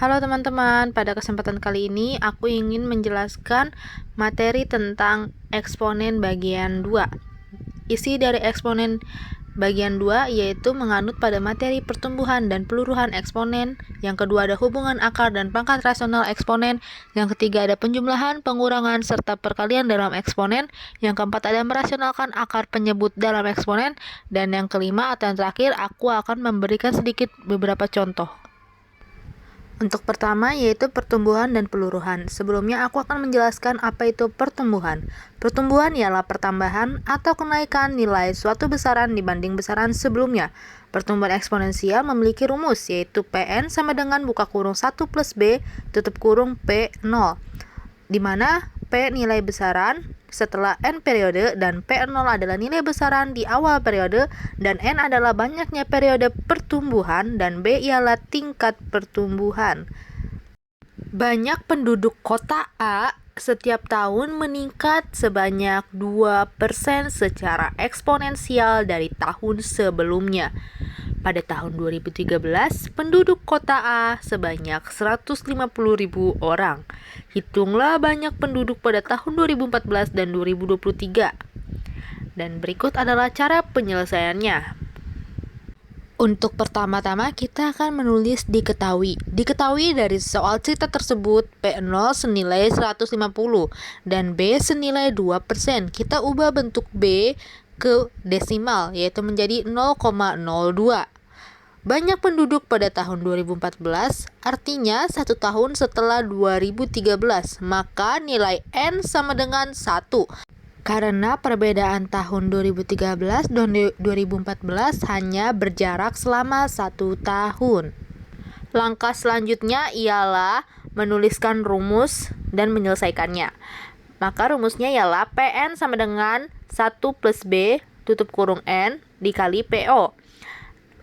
Halo teman-teman, pada kesempatan kali ini aku ingin menjelaskan materi tentang eksponen bagian 2. Isi dari eksponen bagian 2 yaitu menganut pada materi pertumbuhan dan peluruhan eksponen. Yang kedua ada hubungan akar dan pangkat rasional eksponen. Yang ketiga ada penjumlahan, pengurangan, serta perkalian dalam eksponen. Yang keempat ada merasionalkan akar penyebut dalam eksponen. Dan yang kelima atau yang terakhir aku akan memberikan sedikit beberapa contoh. Untuk pertama yaitu pertumbuhan dan peluruhan. Sebelumnya aku akan menjelaskan apa itu pertumbuhan. Pertumbuhan ialah pertambahan atau kenaikan nilai suatu besaran dibanding besaran sebelumnya. Pertumbuhan eksponensial memiliki rumus yaitu Pn sama dengan buka kurung 1 plus B tutup kurung P0, di mana P nilai besaran setelah N periode dan P0 adalah nilai besaran di awal periode dan N adalah banyaknya periode pertumbuhan dan B ialah tingkat pertumbuhan. Banyak penduduk kota A setiap tahun meningkat sebanyak 2% secara eksponensial dari tahun sebelumnya. Pada tahun 2013, penduduk kota A sebanyak 150.000 orang. Hitunglah banyak penduduk pada tahun 2014 dan 2023. Dan berikut adalah cara penyelesaiannya. Untuk pertama-tama kita akan menulis diketahui. Diketahui dari soal cerita tersebut P0 senilai 150 dan B senilai 2%. Kita ubah bentuk B ke desimal yaitu menjadi 0,02. Banyak penduduk pada tahun 2014 artinya 1 tahun setelah 2013, maka nilai N sama dengan 1. Karena perbedaan tahun 2013 dan 2014 hanya berjarak selama 1 tahun. Langkah selanjutnya ialah menuliskan rumus dan menyelesaikannya. Maka rumusnya ialah Pn sama dengan 1 plus B tutup kurung N dikali PO.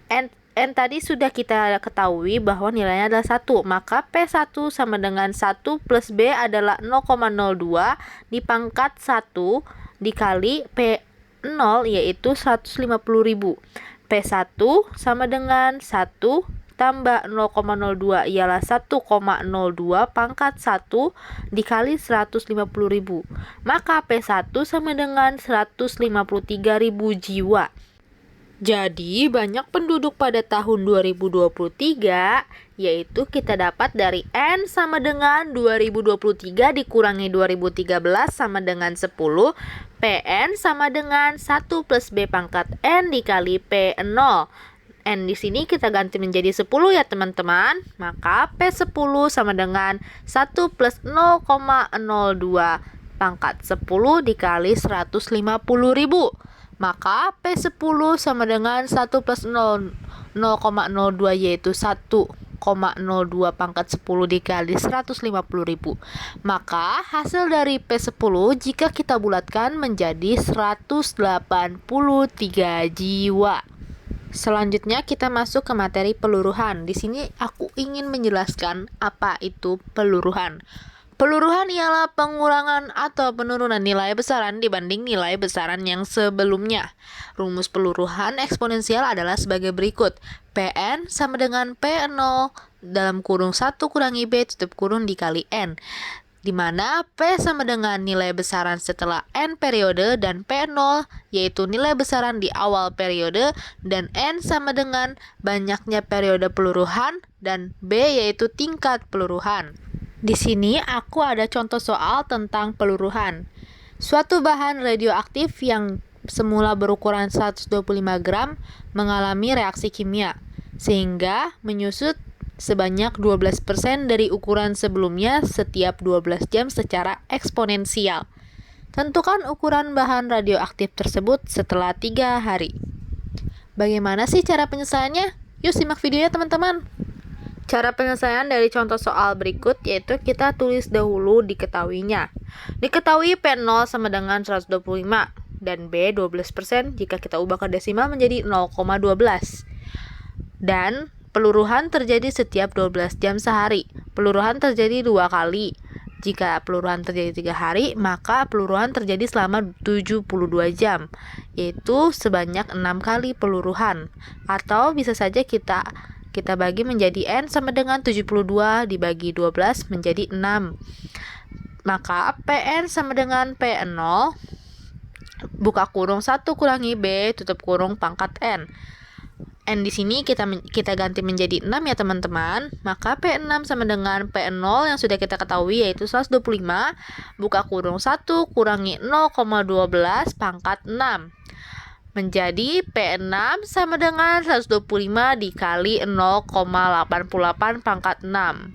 N tadi sudah kita ketahui bahwa nilainya adalah 1, maka P1 sama dengan 1 plus B adalah 0,02 dipangkat 1 dikali P0 yaitu 150.000. P1 sama dengan 1 tambah 0,02 ialah 1,02 pangkat 1 dikali 150.000. Maka P1 sama dengan 153.000 jiwa. Jadi banyak penduduk pada tahun 2023 yaitu kita dapat dari N sama dengan 2023 dikurangi 2013 sama dengan 10. Pn sama dengan 1 plus B pangkat N dikali P0. N di sini kita ganti menjadi 10 ya teman-teman. Maka P10 sama dengan 1 plus 0,02 pangkat 10 dikali 150.000. Maka P10 sama dengan 1 plus 0,02 yaitu 1,02 pangkat 10 dikali 150.000. Maka hasil dari P10 jika kita bulatkan menjadi 183 jiwa. Selanjutnya kita masuk ke materi peluruhan. Di sini aku ingin menjelaskan apa itu peluruhan. Peluruhan ialah pengurangan atau penurunan nilai besaran dibanding nilai besaran yang sebelumnya. Rumus peluruhan eksponensial adalah sebagai berikut. Pn sama dengan P0 dalam kurung 1 kurangi B tutup kurung dikali N, di mana P sama dengan nilai besaran setelah N periode dan P0 yaitu nilai besaran di awal periode dan N sama dengan banyaknya periode peluruhan dan B yaitu tingkat peluruhan. Di sini aku ada contoh soal tentang peluruhan. Suatu bahan radioaktif yang semula berukuran 125 gram mengalami reaksi kimia sehingga menyusut sebanyak 12% dari ukuran sebelumnya setiap 12 jam secara eksponensial. Tentukan ukuran bahan radioaktif tersebut setelah 3 hari. Bagaimana sih cara penyelesaiannya? Yuk simak videonya teman-teman. Cara penyelesaian dari contoh soal berikut yaitu kita tulis dahulu diketahuinya. Diketahui P0 sama dengan 125 dan B 12% jika kita ubah ke desimal menjadi 0,12. Dan peluruhan terjadi setiap 12 jam sehari. Peluruhan terjadi 2 kali. Jika peluruhan terjadi 3 hari, maka peluruhan terjadi selama 72 jam, yaitu sebanyak 6 kali peluruhan. Atau bisa saja kita kita bagi menjadi N sama dengan 72 dibagi 12 menjadi 6. Maka PN sama dengan P0 buka kurung 1 kurangi B tutup kurung pangkat N. N di sini kita ganti menjadi 6 ya teman-teman. Maka P6 sama dengan P0 yang sudah kita ketahui yaitu 125 buka kurung 1 kurangi 0,12 pangkat 6. Menjadi P6 sama dengan 125 dikali 0,88 pangkat 6.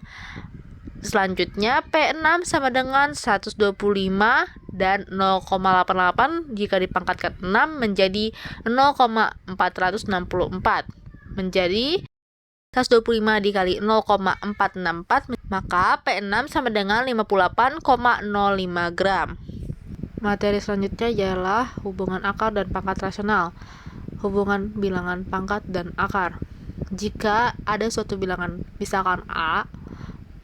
Selanjutnya P6 sama dengan 125 dan 0,88 jika dipangkatkan 6 menjadi 0,464. Menjadi 125 dikali 0,464, maka P6 sama dengan 58,05 gram. Materi selanjutnya ialah hubungan akar dan pangkat rasional. Hubungan bilangan pangkat dan akar. Jika ada suatu bilangan, misalkan A,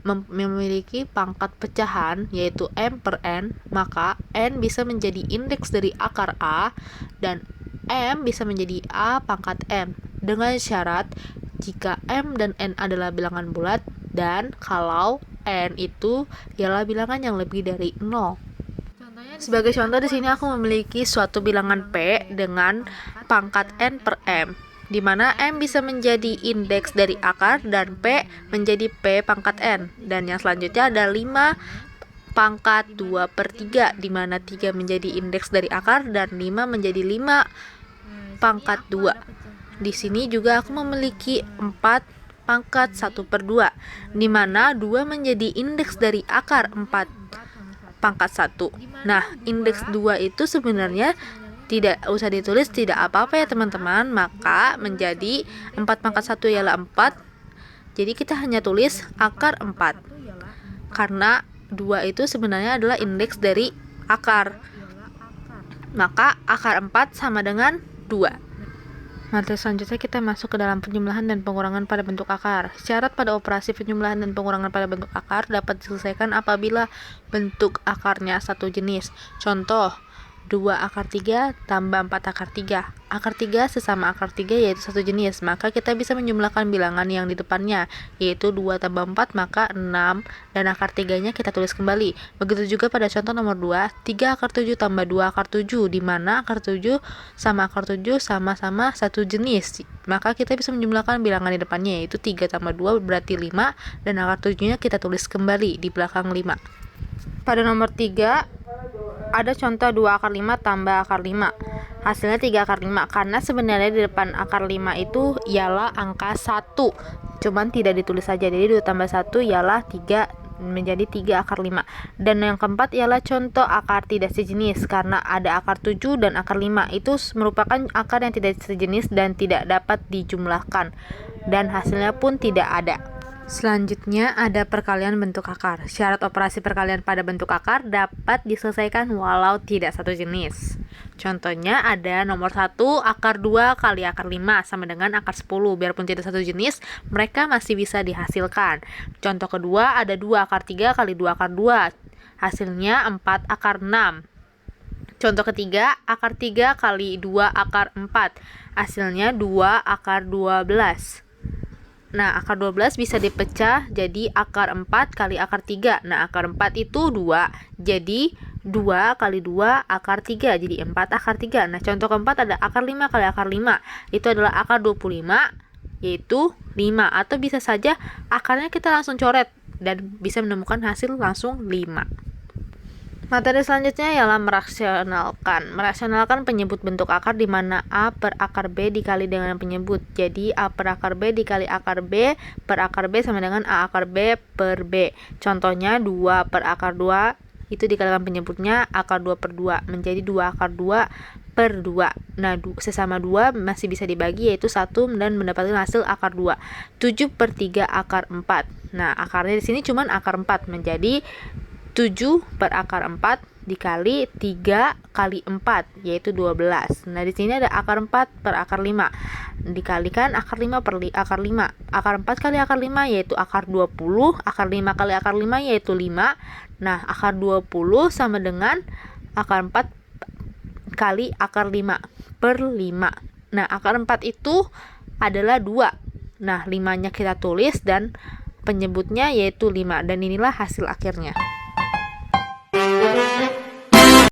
memiliki pangkat pecahan yaitu M per N, maka N bisa menjadi indeks dari akar A dan M bisa menjadi A pangkat M dengan syarat jika M dan N adalah bilangan bulat dan kalau N itu ialah bilangan yang lebih dari 0. Sebagai contoh di sini aku memiliki suatu bilangan P dengan pangkat N per M, di mana M bisa menjadi indeks dari akar dan P menjadi P pangkat N. Dan yang selanjutnya ada 5 pangkat 2 per 3, di mana 3 menjadi indeks dari akar dan 5 menjadi 5 pangkat 2. Di sini juga aku memiliki 4 pangkat 1 per 2, di mana 2 menjadi indeks dari akar 4 pangkat 1. Nah, indeks 2 itu sebenarnya tidak usah ditulis, tidak apa-apa ya teman-teman, maka menjadi 4 pangkat 1 ialah 4. Jadi kita hanya tulis akar 4. Karena 2 itu sebenarnya adalah indeks dari akar. Maka akar 4 sama dengan 2. Materi selanjutnya kita masuk ke dalam penjumlahan dan pengurangan pada bentuk akar. Syarat pada operasi penjumlahan dan pengurangan pada bentuk akar dapat diselesaikan apabila bentuk akarnya satu jenis. Contoh, 2 akar 3 tambah 4 akar 3. Akar 3 sesama akar 3 yaitu satu jenis, maka kita bisa menjumlahkan bilangan yang di depannya, yaitu 2 tambah 4 maka 6, dan akar 3-nya kita tulis kembali. Begitu juga pada contoh nomor 2, 3 akar 7 tambah 2 akar 7, di mana akar 7 sama akar 7 sama-sama satu jenis. Maka kita bisa menjumlahkan bilangan di depannya, yaitu 3 tambah 2 berarti 5, dan akar 7-nya kita tulis kembali di belakang 5. Pada nomor 3, ada contoh 2 akar 5 tambah akar 5. Hasilnya 3 akar 5, karena sebenarnya di depan akar 5 itu ialah angka 1. Cuman tidak ditulis saja. Jadi 2 tambah 1 ialah 3, menjadi 3 akar 5. Dan yang keempat ialah contoh akar tidak sejenis, karena ada akar 7 dan akar 5. Itu merupakan akar yang tidak sejenis dan tidak dapat dijumlahkan. Dan hasilnya pun tidak ada. Selanjutnya ada perkalian bentuk akar. Syarat operasi perkalian pada bentuk akar dapat diselesaikan walau tidak satu jenis. Contohnya ada nomor 1 akar 2 kali akar 5 sama dengan akar 10. Biarpun tidak satu jenis, mereka masih bisa dihasilkan. Contoh kedua ada 2 akar 3 kali 2 akar 2. Hasilnya 4 akar 6. Contoh ketiga akar 3 kali 2 akar 4. Hasilnya 2 akar 12. Nah, akar 12 bisa dipecah jadi akar 4 kali akar 3. Nah, akar 4 itu 2. Jadi 2 kali 2 akar 3. Jadi 4 akar 3. Nah, contoh keempat ada akar 5 kali akar 5. Itu adalah akar 25, yaitu 5. Atau bisa saja akarnya kita langsung coret dan bisa menemukan hasil langsung 5. Materi selanjutnya ialah merasionalkan. Merasionalkan penyebut bentuk akar di mana A per akar B dikali dengan penyebut. Jadi A per akar B dikali akar B per akar B sama dengan A akar B per B. Contohnya 2 per akar 2 itu dikalikan penyebutnya akar 2 per 2 menjadi 2 akar 2 per 2. Nah, sesama 2 masih bisa dibagi yaitu 1 dan mendapatkan hasil akar 2. 7 per 3 akar 4. Nah, akarnya di sini cuma akar 4 menjadi 7 per akar 4 dikali 3 kali 4 yaitu 12. Nah, di sini ada akar 4 per akar 5 dikalikan akar 5 per akar 5. Akar 4 kali akar 5 yaitu akar 20, akar 5 kali akar 5 yaitu 5. Nah, akar 20 sama dengan akar 4 kali akar 5 per 5. Nah, akar 4 itu adalah 2. Nah, 5-nya kita tulis dan penyebutnya yaitu 5, dan inilah hasil akhirnya.